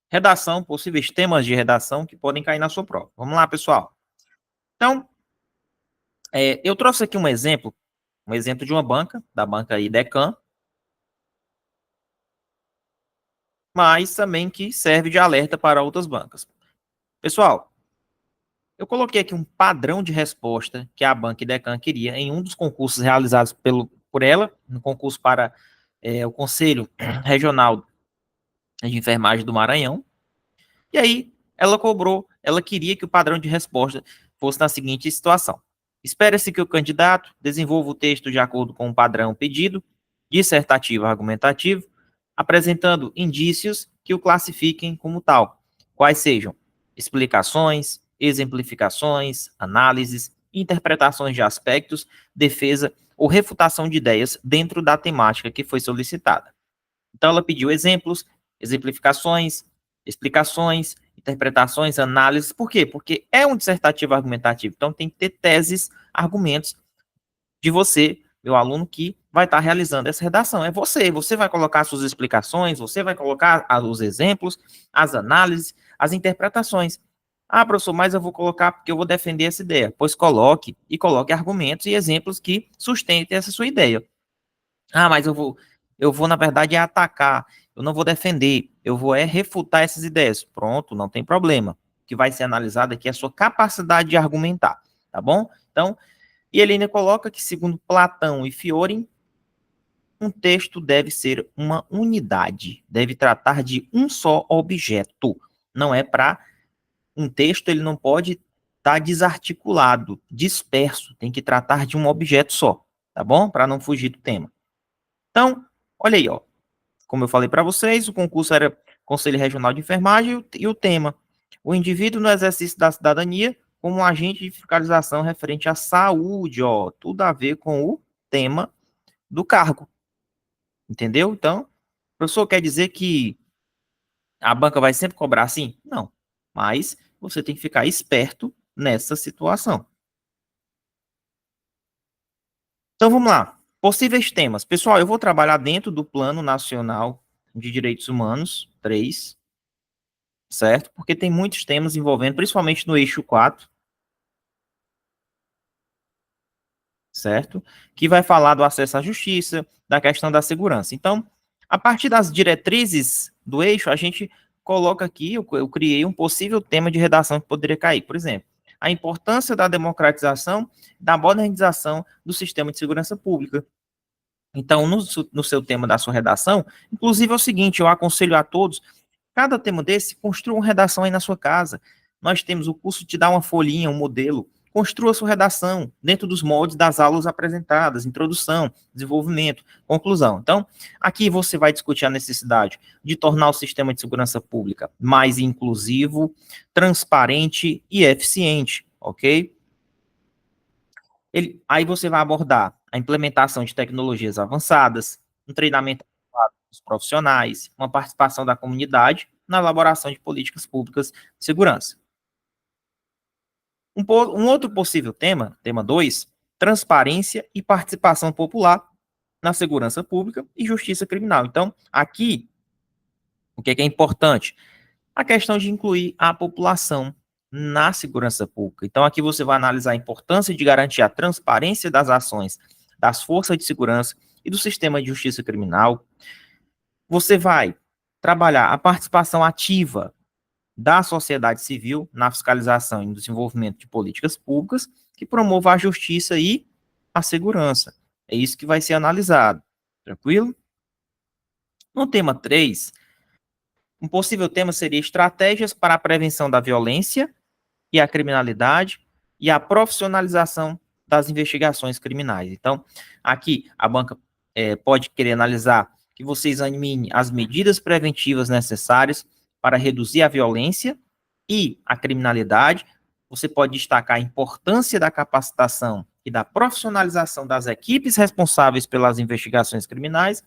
Redação, possíveis temas de redação que podem cair na sua prova. Vamos lá, pessoal. Então, eu trouxe aqui um exemplo de uma banca, da banca IDECAN, mas também que serve de alerta para outras bancas. Pessoal, eu coloquei aqui um padrão de resposta que a banca IDECAN queria em um dos concursos realizados por ela, no concurso para o Conselho Regional de Enfermagem do Maranhão. E aí, ela queria que o padrão de resposta fosse na seguinte situação. Espera-se que o candidato desenvolva o texto de acordo com o padrão pedido, dissertativo argumentativo, apresentando indícios que o classifiquem como tal, quais sejam explicações, exemplificações, análises, interpretações de aspectos, defesa ou refutação de ideias dentro da temática que foi solicitada. Então, ela pediu exemplos, exemplificações, explicações, interpretações, análises. Por quê? Porque é um dissertativo argumentativo. Então, tem que ter teses, argumentos de você, meu aluno, que vai estar realizando essa redação. É você. Você vai colocar suas explicações, você vai colocar os exemplos, as análises, as interpretações. Ah, professor, mas eu vou colocar porque eu vou defender essa ideia. Pois coloque argumentos e exemplos que sustentem essa sua ideia. Ah, mas na verdade, atacar, eu não vou defender, eu vou refutar essas ideias. Pronto, não tem problema. O que vai ser analisado aqui é a sua capacidade de argumentar, tá bom? Então, e ele ainda coloca que, segundo Platão e Fiorin, um texto deve ser uma unidade, deve tratar de um só objeto. Não é para um texto, ele não pode estar desarticulado, disperso, tem que tratar de um objeto só, tá bom? Para não fugir do tema. Então, olha aí, ó. Como eu falei para vocês, o concurso era Conselho Regional de Enfermagem e o tema: o indivíduo no exercício da cidadania como um agente de fiscalização referente à saúde, ó, tudo a ver com o tema do cargo. Entendeu? Então, o professor quer dizer que a banca vai sempre cobrar assim? Não. Mas você tem que ficar esperto nessa situação. Então, vamos lá. Possíveis temas. Pessoal, eu vou trabalhar dentro do Plano Nacional de Direitos Humanos 3, certo? Porque tem muitos temas envolvendo, principalmente no eixo 4, certo? Que vai falar do acesso à justiça, da questão da segurança. Então, a partir das diretrizes do eixo, a gente coloca aqui, eu criei um possível tema de redação que poderia cair. Por exemplo, a importância da democratização, da modernização do sistema de segurança pública. Então, no seu tema da sua redação, inclusive é o seguinte, eu aconselho a todos, cada tema desse, construa uma redação aí na sua casa. Nós temos o curso te dá uma folhinha, um modelo, construa sua redação dentro dos moldes das aulas apresentadas, introdução, desenvolvimento, conclusão. Então, aqui você vai discutir a necessidade de tornar o sistema de segurança pública mais inclusivo, transparente e eficiente, ok? Aí você vai abordar a implementação de tecnologias avançadas, um treinamento dos profissionais, uma participação da comunidade na elaboração de políticas públicas de segurança. Um outro possível tema 2, transparência e participação popular na segurança pública e justiça criminal. Então, aqui, o que é importante? A questão de incluir a população na segurança pública. Então, aqui você vai analisar a importância de garantir a transparência das ações das forças de segurança e do sistema de justiça criminal. Você vai trabalhar a participação ativa da sociedade civil na fiscalização e no desenvolvimento de políticas públicas que promovam a justiça e a segurança. É isso que vai ser analisado. Tranquilo? No tema 3, um possível tema seria estratégias para a prevenção da violência e a criminalidade e a profissionalização das investigações criminais. Então, aqui a banca pode querer analisar que você examine as medidas preventivas necessárias para reduzir a violência e a criminalidade. Você pode destacar a importância da capacitação e da profissionalização das equipes responsáveis pelas investigações criminais,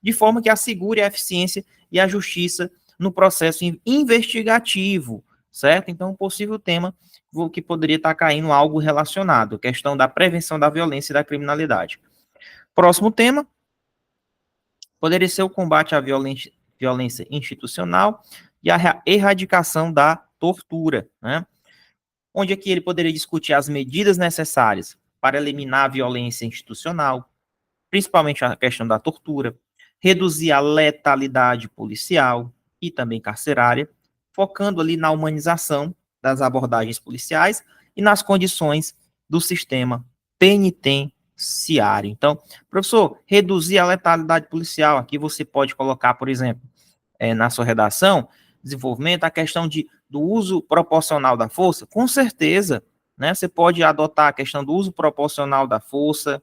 de forma que assegure a eficiência e a justiça no processo investigativo, certo? Então, um possível tema que poderia estar caindo algo relacionado, questão da prevenção da violência e da criminalidade. Próximo tema, poderia ser o combate à violência institucional, e a erradicação da tortura, né? Onde aqui ele poderia discutir as medidas necessárias para eliminar a violência institucional, principalmente a questão da tortura, reduzir a letalidade policial e também carcerária, focando ali na humanização das abordagens policiais e nas condições do sistema penitenciário. Então, professor, reduzir a letalidade policial, aqui você pode colocar, por exemplo, na sua redação, desenvolvimento, a questão do uso proporcional da força, com certeza, né? Você pode adotar a questão do uso proporcional da força,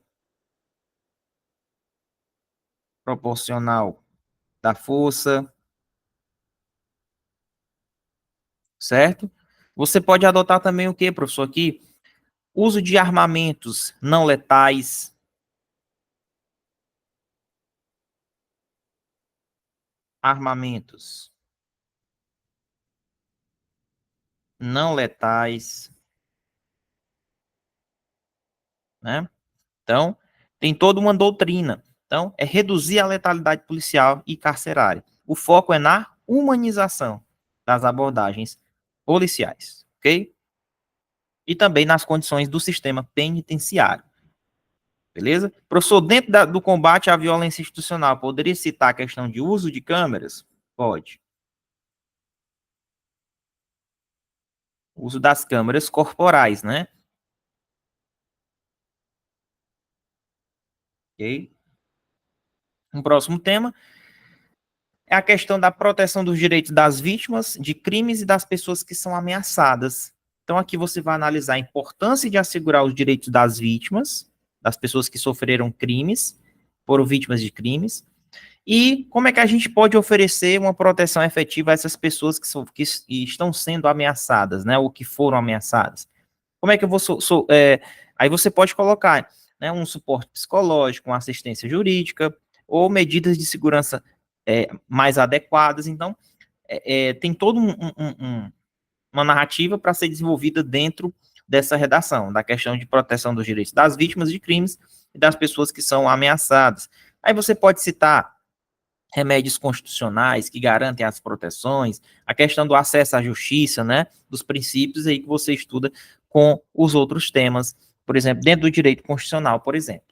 certo? Você pode adotar também o que, professor, aqui? Uso de armamentos não letais, armamentos não letais, né? Então, tem toda uma doutrina. Então, é reduzir a letalidade policial e carcerária. O foco é na humanização das abordagens policiais, ok? E também nas condições do sistema penitenciário, beleza? Professor, dentro do combate à violência institucional, poderia citar a questão de uso de câmeras? Pode. Uso das câmeras corporais, né? Ok? Um próximo tema é a questão da proteção dos direitos das vítimas de crimes e das pessoas que são ameaçadas. Então, aqui você vai analisar a importância de assegurar os direitos das vítimas, das pessoas que sofreram crimes, foram vítimas de crimes, e como é que a gente pode oferecer uma proteção efetiva a essas pessoas que estão sendo ameaçadas, né, ou que foram ameaçadas. Como é que eu vou... aí você pode colocar, né, um suporte psicológico, uma assistência jurídica, ou medidas de segurança mais adequadas. Então, tem toda uma narrativa para ser desenvolvida dentro dessa redação, da questão de proteção dos direitos das vítimas de crimes e das pessoas que são ameaçadas. Aí você pode citar remédios constitucionais que garantem as proteções, a questão do acesso à justiça, né, dos princípios aí que você estuda com os outros temas, por exemplo, dentro do direito constitucional, por exemplo.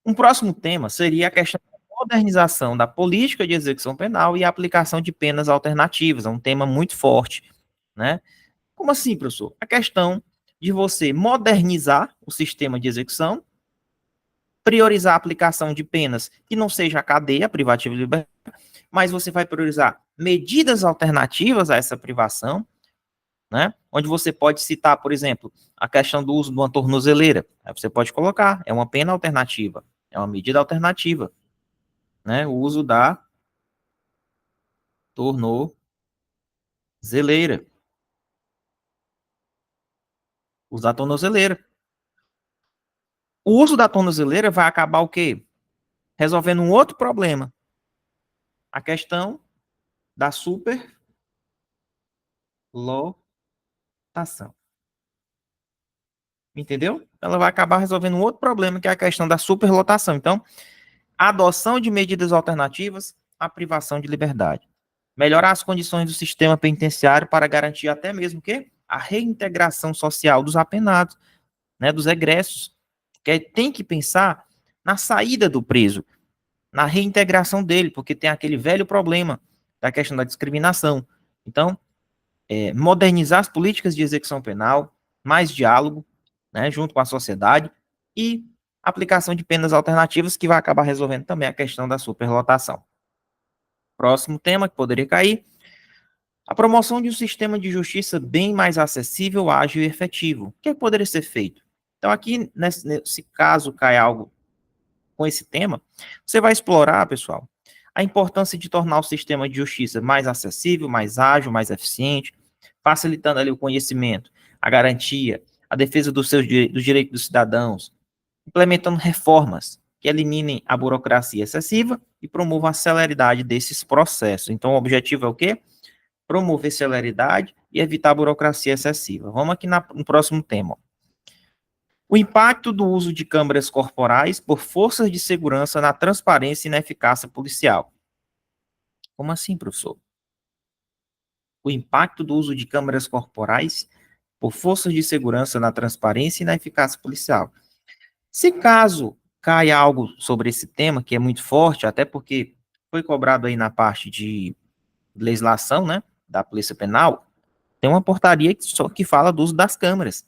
Um próximo tema seria a questão da modernização da política de execução penal e a aplicação de penas alternativas, é um tema muito forte, né? Como assim, professor? A questão de você modernizar o sistema de execução, priorizar a aplicação de penas que não seja a cadeia privativa de liberdade, mas você vai priorizar medidas alternativas a essa privação, né? Onde você pode citar, por exemplo, a questão do uso de uma tornozeleira. Aí você pode colocar, é uma pena alternativa, é uma medida alternativa, né? O uso da tornozeleira. Usar a tornozeleira. O uso da tornozeleira vai acabar o quê? Resolvendo um outro problema. A questão da superlotação. Entendeu? Ela vai acabar resolvendo um outro problema, que é a questão da superlotação. Então, a adoção de medidas alternativas à privação de liberdade. Melhorar as condições do sistema penitenciário para garantir até mesmo que a reintegração social dos apenados, né, dos egressos, que tem que pensar na saída do preso, na reintegração dele, porque tem aquele velho problema da questão da discriminação. Então, modernizar as políticas de execução penal, mais diálogo, né, junto com a sociedade e aplicação de penas alternativas que vai acabar resolvendo também a questão da superlotação. Próximo tema que poderia cair, a promoção de um sistema de justiça bem mais acessível, ágil e efetivo. O que poderia ser feito? Então, aqui, nesse caso, cai algo com esse tema, você vai explorar, pessoal, a importância de tornar o sistema de justiça mais acessível, mais ágil, mais eficiente, facilitando ali o conhecimento, a garantia, a defesa dos direitos dos cidadãos, implementando reformas que eliminem a burocracia excessiva e promovam a celeridade desses processos. Então, o objetivo é o quê? Promover celeridade e evitar a burocracia excessiva. Vamos aqui no próximo tema. O impacto do uso de câmeras corporais por forças de segurança na transparência e na eficácia policial. Como assim, professor? O impacto do uso de câmeras corporais por forças de segurança na transparência e na eficácia policial. Se caso caia algo sobre esse tema, que é muito forte, até porque foi cobrado aí na parte de legislação, né, da Polícia Penal, tem uma portaria que fala do uso das câmeras.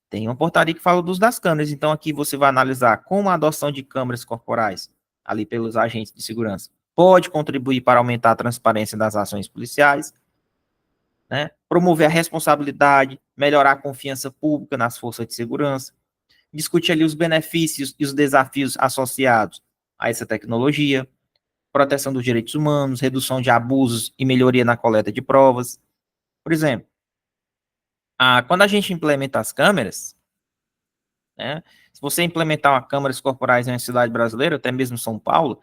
Tem uma portaria que fala do uso das câmeras. Então, aqui você vai analisar como a adoção de câmeras corporais, ali pelos agentes de segurança, pode contribuir para aumentar a transparência das ações policiais, né? Promover a responsabilidade, melhorar a confiança pública nas forças de segurança, discutir ali os benefícios e os desafios associados a essa tecnologia, proteção dos direitos humanos, redução de abusos e melhoria na coleta de provas. Por exemplo, quando a gente implementa as câmeras, né, se você implementar uma câmeras corporais em uma cidade brasileira, até mesmo São Paulo,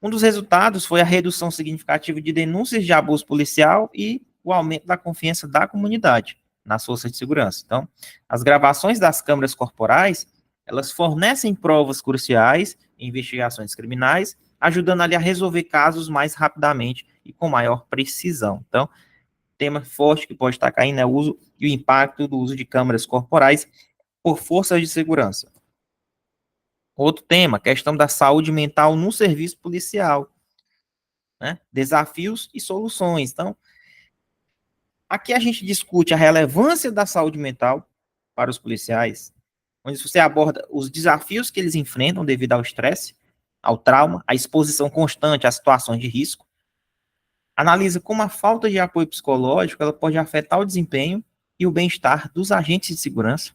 um dos resultados foi a redução significativa de denúncias de abuso policial e o aumento da confiança da comunidade nas forças de segurança. Então, as gravações das câmeras corporais, elas fornecem provas cruciais em investigações criminais, ajudando ali a resolver casos mais rapidamente e com maior precisão. Então, tema forte que pode estar caindo é o uso e o impacto do uso de câmeras corporais por forças de segurança. Outro tema, questão da saúde mental no serviço policial, né? Desafios e soluções. Então, aqui a gente discute a relevância da saúde mental para os policiais, onde você aborda os desafios que eles enfrentam devido ao estresse, ao trauma, à exposição constante a situações de risco. Analisa como a falta de apoio psicológico ela pode afetar o desempenho e o bem-estar dos agentes de segurança,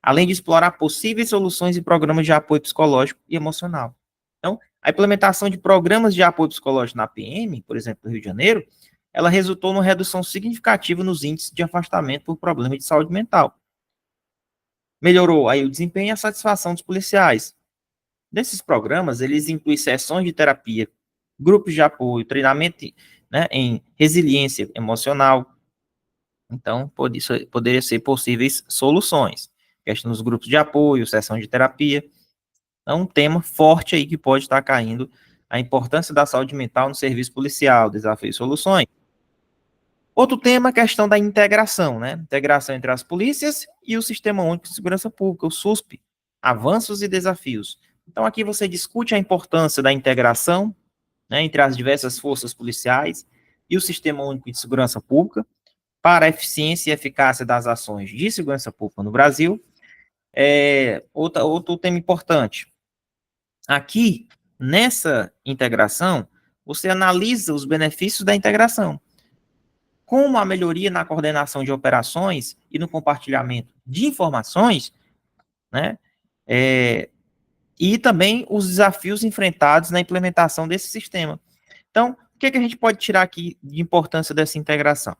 além de explorar possíveis soluções e programas de apoio psicológico e emocional. Então, a implementação de programas de apoio psicológico na PM, por exemplo, no Rio de Janeiro, ela resultou numa redução significativa nos índices de afastamento por problemas de saúde mental. Melhorou aí o desempenho e a satisfação dos policiais. Nesses programas, eles incluem sessões de terapia, grupos de apoio, treinamento, né, em resiliência emocional. Então, poderia ser possíveis soluções. Questão dos grupos de apoio, sessão de terapia. É um tema forte aí que pode estar caindo, a importância da saúde mental no serviço policial, desafios e soluções. Outro tema é a questão da integração, né? Integração entre as polícias e o Sistema Único de Segurança Pública, o SUSP, avanços e desafios. Então, aqui você discute a importância da integração, né, entre as diversas forças policiais e o Sistema Único de Segurança Pública para a eficiência e eficácia das ações de segurança pública no Brasil. Outro tema importante. Aqui, nessa integração, você analisa os benefícios da integração, como a melhoria na coordenação de operações e no compartilhamento de informações, né? E também os desafios enfrentados na implementação desse sistema. Então, o que a gente pode tirar aqui de importância dessa integração?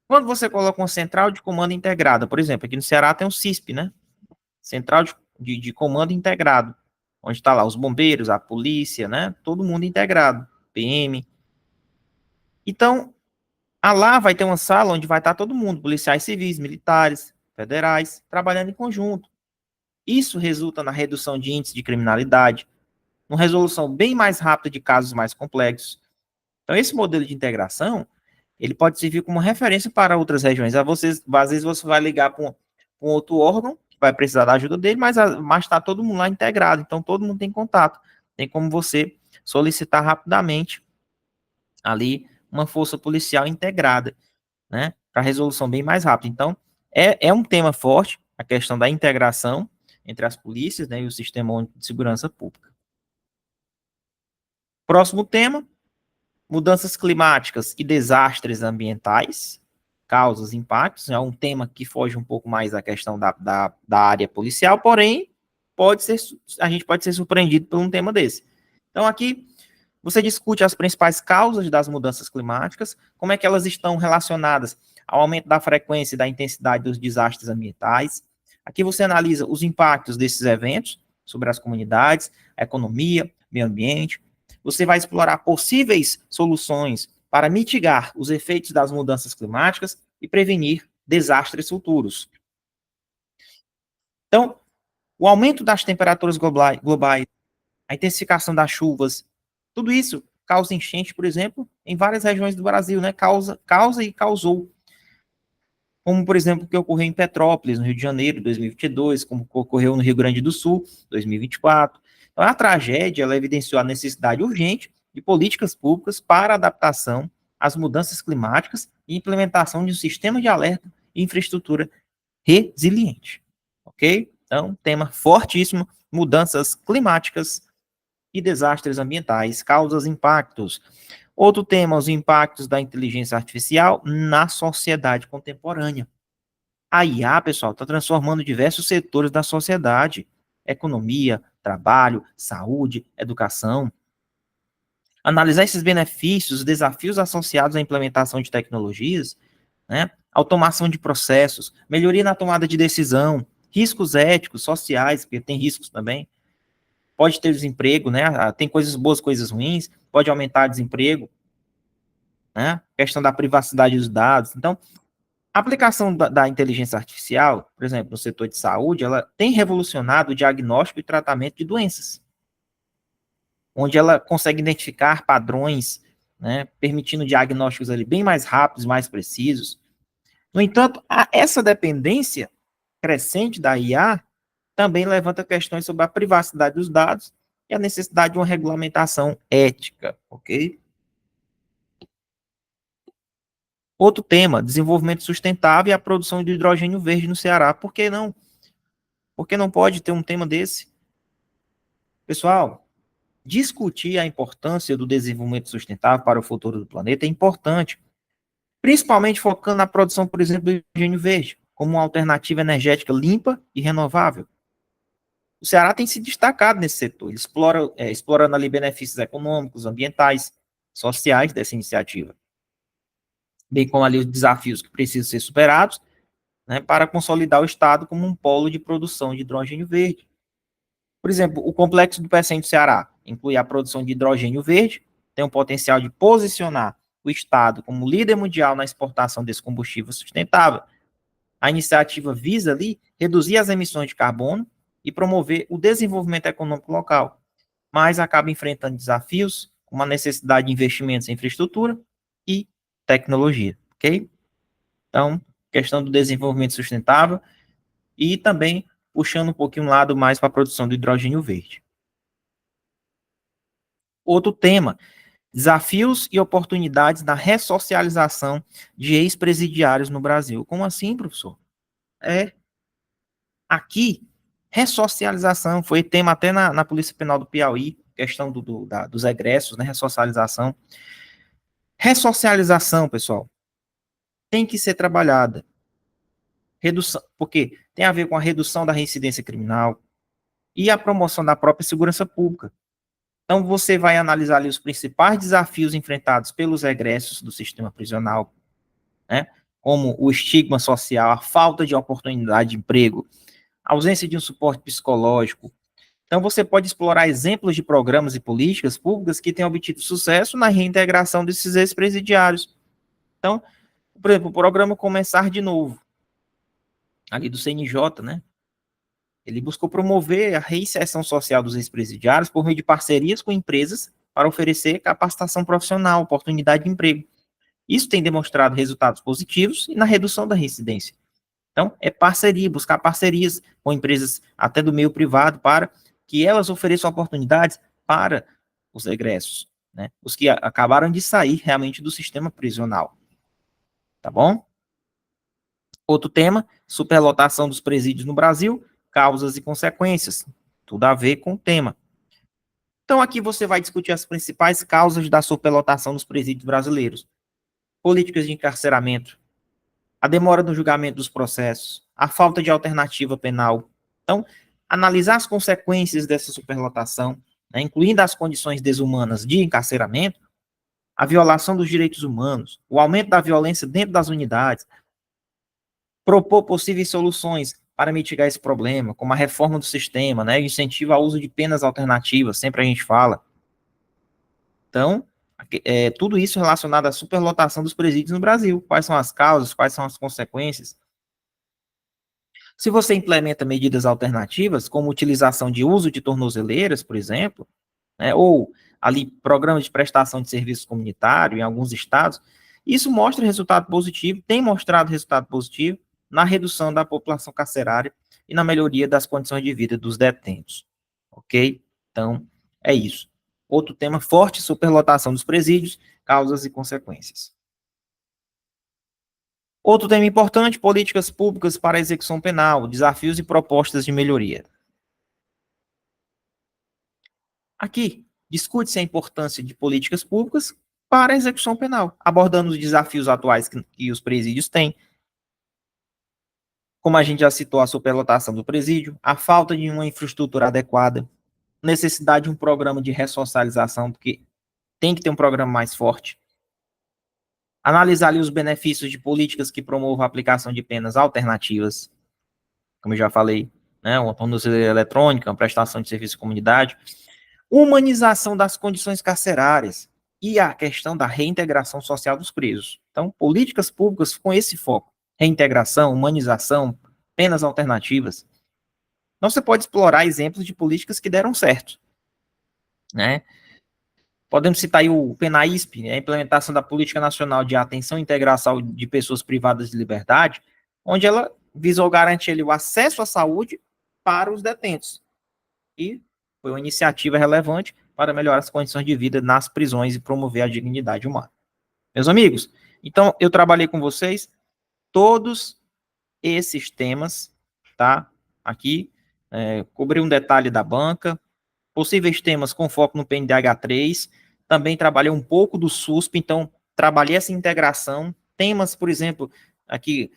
Quando você coloca uma central de comando integrada, por exemplo, aqui no Ceará tem um CISP, né? Central de comando integrado, onde está lá os bombeiros, a polícia, né? Todo mundo integrado, PM. Então, lá vai ter uma sala onde vai estar todo mundo, policiais civis, militares, federais, trabalhando em conjunto. Isso resulta na redução de índice de criminalidade, uma resolução bem mais rápida de casos mais complexos. Então, esse modelo de integração, ele pode servir como referência para outras regiões. Às vezes você vai ligar para um outro órgão, que vai precisar da ajuda dele, mas está todo mundo lá integrado, então todo mundo tem contato. Tem como você solicitar rapidamente ali uma força policial integrada, né, para resolução bem mais rápida. Então, é um tema forte, a questão da integração entre as polícias, né, e o Sistema Único de Segurança Pública. Próximo tema, mudanças climáticas e desastres ambientais, causas e impactos. É um tema que foge um pouco mais da questão da área policial, porém, a gente pode ser surpreendido por um tema desse. Então, aqui, você discute as principais causas das mudanças climáticas, como é que elas estão relacionadas ao aumento da frequência e da intensidade dos desastres ambientais. Aqui você analisa os impactos desses eventos sobre as comunidades, a economia, meio ambiente. Você vai explorar possíveis soluções para mitigar os efeitos das mudanças climáticas e prevenir desastres futuros. Então, o aumento das temperaturas globais, a intensificação das chuvas, Tudo isso causa enchente, por exemplo, em várias regiões do Brasil, né? Causa e causou. Como, por exemplo, o que ocorreu em Petrópolis, no Rio de Janeiro, 2022, como ocorreu no Rio Grande do Sul, 2024. Então, a tragédia, ela evidenciou a necessidade urgente de políticas públicas para adaptação às mudanças climáticas e implementação de um sistema de alerta e infraestrutura resiliente. Ok? Então, tema fortíssimo, mudanças climáticas e desastres ambientais, causas e impactos. Outro tema, os impactos da inteligência artificial na sociedade contemporânea. A IA, pessoal, está transformando diversos setores da sociedade: economia, trabalho, saúde, educação. Analisar esses benefícios, desafios associados à implementação de tecnologias, né? Automação de processos, melhoria na tomada de decisão, riscos éticos, sociais, porque tem riscos também. Pode ter desemprego, né? Tem coisas boas, coisas ruins, pode aumentar desemprego, né? Questão da privacidade dos dados. Então, a aplicação da inteligência artificial, por exemplo, no setor de saúde, ela tem revolucionado o diagnóstico e tratamento de doenças, onde ela consegue identificar padrões, né, permitindo diagnósticos ali bem mais rápidos, mais precisos. No entanto, essa dependência crescente da IA também levanta questões sobre a privacidade dos dados e a necessidade de uma regulamentação ética, ok? Outro tema, desenvolvimento sustentável e a produção de hidrogênio verde no Ceará. Por que não? Por que não pode ter um tema desse? Pessoal, discutir a importância do desenvolvimento sustentável para o futuro do planeta é importante, principalmente focando na produção, por exemplo, do hidrogênio verde, como uma alternativa energética limpa e renovável. O Ceará tem se destacado nesse setor, ele explorando ali benefícios econômicos, ambientais, sociais dessa iniciativa, bem como ali os desafios que precisam ser superados, né, para consolidar o Estado como um polo de produção de hidrogênio verde. Por exemplo, o complexo do PECEM do Ceará inclui a produção de hidrogênio verde, tem o potencial de posicionar o Estado como líder mundial na exportação desse combustível sustentável. A iniciativa visa ali reduzir as emissões de carbono e promover o desenvolvimento econômico local, mas acaba enfrentando desafios como a necessidade de investimentos em infraestrutura e tecnologia, ok? Então, questão do desenvolvimento sustentável e também puxando um pouquinho um lado mais para a produção do hidrogênio verde. Outro tema, desafios e oportunidades da ressocialização de ex-presidiários no Brasil. Como assim, professor? Aqui, ressocialização foi tema até na Polícia Penal do Piauí, questão dos egressos, né, ressocialização. Ressocialização, pessoal, tem que ser trabalhada. Redução, porque tem a ver com a redução da reincidência criminal e a promoção da própria segurança pública. Então, você vai analisar ali os principais desafios enfrentados pelos egressos do sistema prisional, né? Como o estigma social, a falta de oportunidade de emprego, a ausência de um suporte psicológico. Então, você pode explorar exemplos de programas e políticas públicas que têm obtido sucesso na reintegração desses ex-presidiários. Então, por exemplo, o programa Começar de Novo, ali do CNJ, né? Ele buscou promover a reinserção social dos ex-presidiários por meio de parcerias com empresas para oferecer capacitação profissional, oportunidade de emprego. Isso tem demonstrado resultados positivos e na redução da reincidência. Então, é parceria, buscar parcerias com empresas até do meio privado para que elas ofereçam oportunidades para os egressos, né? Os que acabaram de sair realmente do sistema prisional. Tá bom? Outro tema, superlotação dos presídios no Brasil, causas e consequências. Tudo a ver com o tema. Então, aqui você vai discutir as principais causas da superlotação dos presídios brasileiros. Políticas de encarceramento, a demora no julgamento dos processos, a falta de alternativa penal. Então, analisar as consequências dessa superlotação, né, incluindo as condições desumanas de encarceramento, a violação dos direitos humanos, o aumento da violência dentro das unidades, propor possíveis soluções para mitigar esse problema, como a reforma do sistema, né, o incentivo ao uso de penas alternativas, sempre a gente fala. Então, tudo isso relacionado à superlotação dos presídios no Brasil. Quais são as causas, quais são as consequências? Se você implementa medidas alternativas, como utilização de uso de tornozeleiras, por exemplo, né, ou ali programas de prestação de serviço comunitário em alguns estados, isso mostra resultado positivo, tem mostrado resultado positivo na redução da população carcerária e na melhoria das condições de vida dos detentos, ok? Então, é isso. Outro tema forte, superlotação dos presídios, causas e consequências. Outro tema importante, políticas públicas para a execução penal, desafios e propostas de melhoria. Aqui, discute-se a importância de políticas públicas para a execução penal, abordando os desafios atuais que os presídios têm, como a gente já citou, a superlotação do presídio, a falta de uma infraestrutura adequada, necessidade de um programa de ressocialização, porque tem que ter um programa mais forte, analisar ali os benefícios de políticas que promovam a aplicação de penas alternativas, como eu já falei, né, uma tornozeleira eletrônica, uma prestação de serviço à comunidade, humanização das condições carcerárias e a questão da reintegração social dos presos. Então, políticas públicas com esse foco, reintegração, humanização, penas alternativas. Então, você pode explorar exemplos de políticas que deram certo, né? Podemos citar aí o PENAISP, a implementação da Política Nacional de Atenção e Integração de Pessoas Privadas de Liberdade, onde ela visou garantir ali, o acesso à saúde para os detentos. E foi uma iniciativa relevante para melhorar as condições de vida nas prisões e promover a dignidade humana. Meus amigos, então eu trabalhei com vocês todos esses temas, tá? Aqui, cobri um detalhe da banca, possíveis temas com foco no PNDH3, também trabalhei um pouco do SUSP, então trabalhei essa integração, temas, por exemplo, aqui,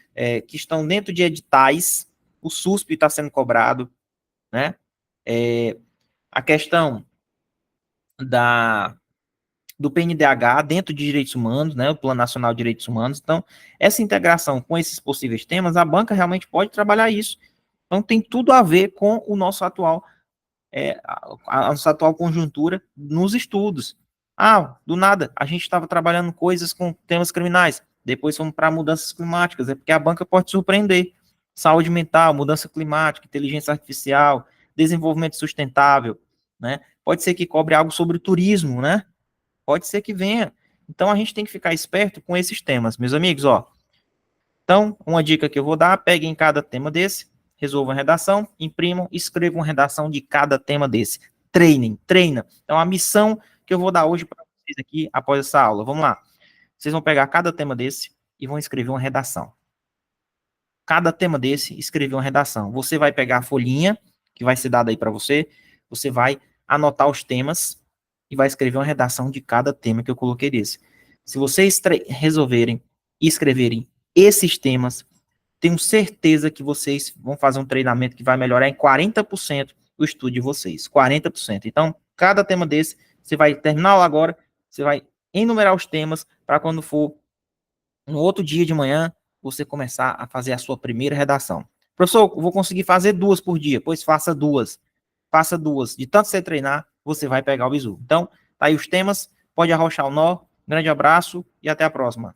que estão dentro de editais, o SUSP está sendo cobrado, né? A questão do PNDH dentro de direitos humanos, né, o Plano Nacional de Direitos Humanos. Então, essa integração com esses possíveis temas, a banca realmente pode trabalhar isso. Então, tem tudo a ver com o nosso atual, a nossa atual conjuntura nos estudos. Ah, do nada, a gente estava trabalhando coisas com temas criminais, depois fomos para mudanças climáticas, é porque a banca pode surpreender. Saúde mental, mudança climática, inteligência artificial, desenvolvimento sustentável, né? Pode ser que cobre algo sobre o turismo, né? Pode ser que venha. Então a gente tem que ficar esperto com esses temas, meus amigos, ó. Então, uma dica que eu vou dar, peguem cada tema desse, resolvam a redação, imprimam, escrevam uma redação de cada tema desse. Treina. Então, a missão que eu vou dar hoje para vocês aqui, após essa aula, vamos lá. Vocês vão pegar cada tema desse e vão escrever uma redação. Cada tema desse, escrever uma redação. Você vai pegar a folhinha, que vai ser dada aí para você, você vai anotar os temas e vai escrever uma redação de cada tema que eu coloquei desse. Se vocês resolverem escreverem esses temas, tenho certeza que vocês vão fazer um treinamento que vai melhorar em 40% o estudo de vocês. 40%. Então, cada tema desse, você vai terminar agora, você vai enumerar os temas para quando for no outro dia de manhã, você começar a fazer a sua primeira redação. Professor, eu vou conseguir fazer 2 por dia. Pois faça 2. Faça 2. De tanto você treinar, você vai pegar o bizu. Então, tá aí os temas. Pode arrochar o nó. Grande abraço e até a próxima.